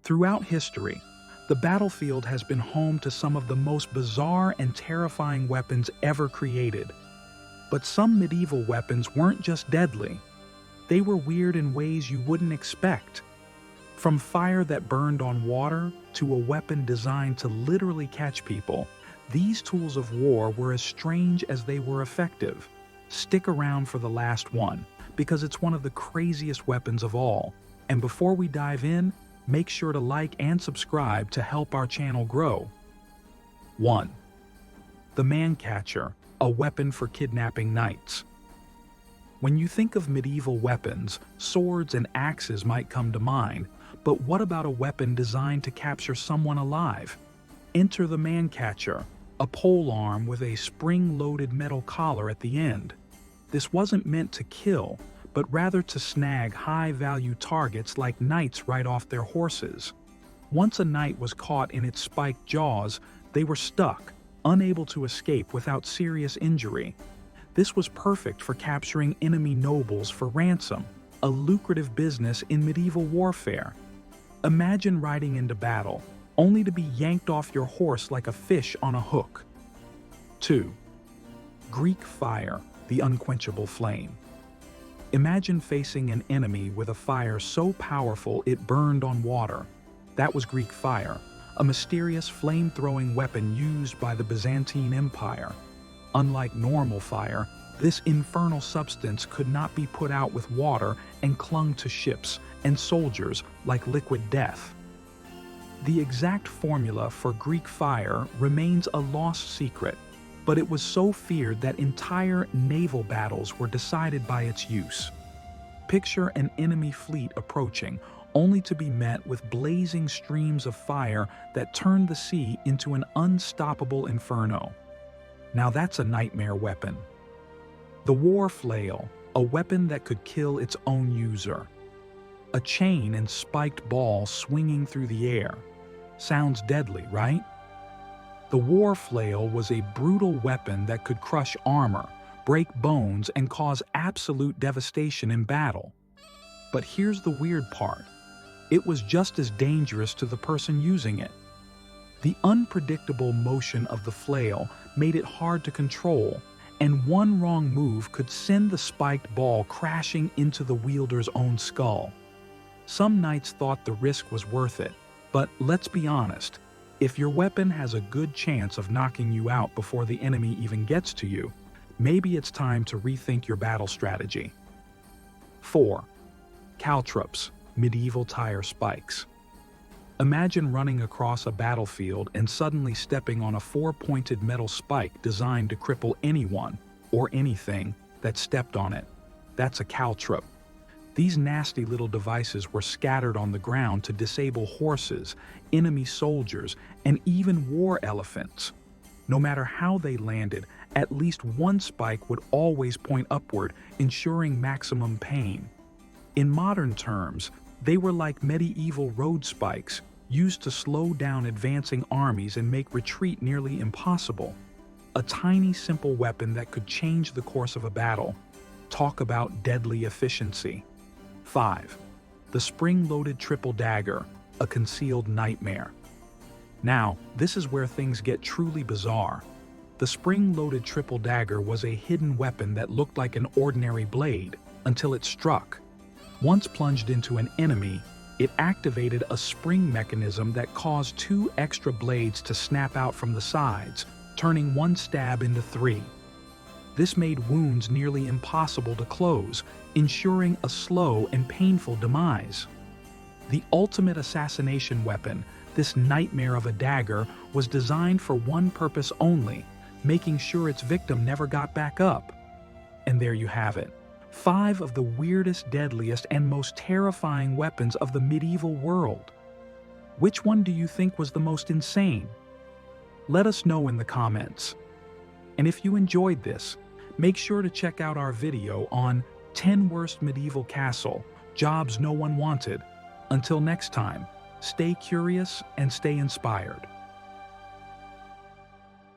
Throughout history, the battlefield has been home to some of the most bizarre and terrifying weapons ever created. But some medieval weapons weren't just deadly. They were weird in ways you wouldn't expect. From fire that burned on water to a weapon designed to literally catch people, these tools of war were as strange as they were effective. Stick around for the last one, because it's one of the craziest weapons of all. And before we dive in, make sure to like and subscribe to help our channel grow. 1. The Mancatcher, a weapon for kidnapping knights. When you think of medieval weapons, swords and axes might come to mind, but what about a weapon designed to capture someone alive? Enter the Mancatcher, a polearm with a spring-loaded metal collar at the end. This wasn't meant to kill, but rather to snag high-value targets like knights right off their horses. Once a knight was caught in its spiked jaws, they were stuck, unable to escape without serious injury. This was perfect for capturing enemy nobles for ransom, a lucrative business in medieval warfare. Imagine riding into battle, only to be yanked off your horse like a fish on a hook. 2. Greek fire, the unquenchable flame. Imagine facing an enemy with a fire so powerful it burned on water. That was Greek fire, a mysterious flame-throwing weapon used by the Byzantine Empire. Unlike normal fire, this infernal substance could not be put out with water and clung to ships and soldiers like liquid death. The exact formula for Greek fire remains a lost secret, but it was so feared that entire naval battles were decided by its use. Picture an enemy fleet approaching, only to be met with blazing streams of fire that turned the sea into an unstoppable inferno. Now that's a nightmare weapon. The War Flail, a weapon that could kill its own user. A chain and spiked ball swinging through the air. Sounds deadly, right? The War Flail was a brutal weapon that could crush armor, break bones, and cause absolute devastation in battle. But here's the weird part. It was just as dangerous to the person using it. The unpredictable motion of the flail made it hard to control, and one wrong move could send the spiked ball crashing into the wielder's own skull. Some knights thought the risk was worth it, but let's be honest, if your weapon has a good chance of knocking you out before the enemy even gets to you, maybe it's time to rethink your battle strategy. 4. Caltrops, medieval tire spikes. Imagine running across a battlefield and suddenly stepping on a four-pointed metal spike designed to cripple anyone or anything that stepped on it. That's a caltrop. These nasty little devices were scattered on the ground to disable horses, enemy soldiers, and even war elephants. No matter how they landed, at least one spike would always point upward, ensuring maximum pain. In modern terms, they were like medieval road spikes, used to slow down advancing armies and make retreat nearly impossible. A tiny, simple weapon that could change the course of a battle. Talk about deadly efficiency. 5. The spring-loaded triple dagger, a concealed nightmare. Now, this is where things get truly bizarre. The spring-loaded triple dagger was a hidden weapon that looked like an ordinary blade until it struck. Once plunged into an enemy, it activated a spring mechanism that caused 2 extra blades to snap out from the sides, turning one stab into 3. This made wounds nearly impossible to close, ensuring a slow and painful demise. The ultimate assassination weapon, this nightmare of a dagger, was designed for one purpose only, making sure its victim never got back up. And there you have it. 5 of the weirdest, deadliest, and most terrifying weapons of the medieval world. Which one do you think was the most insane? Let us know in the comments. And if you enjoyed this, make sure to check out our video on 10 Worst Medieval Castle, Jobs No One Wanted. Until next time, stay curious and stay inspired.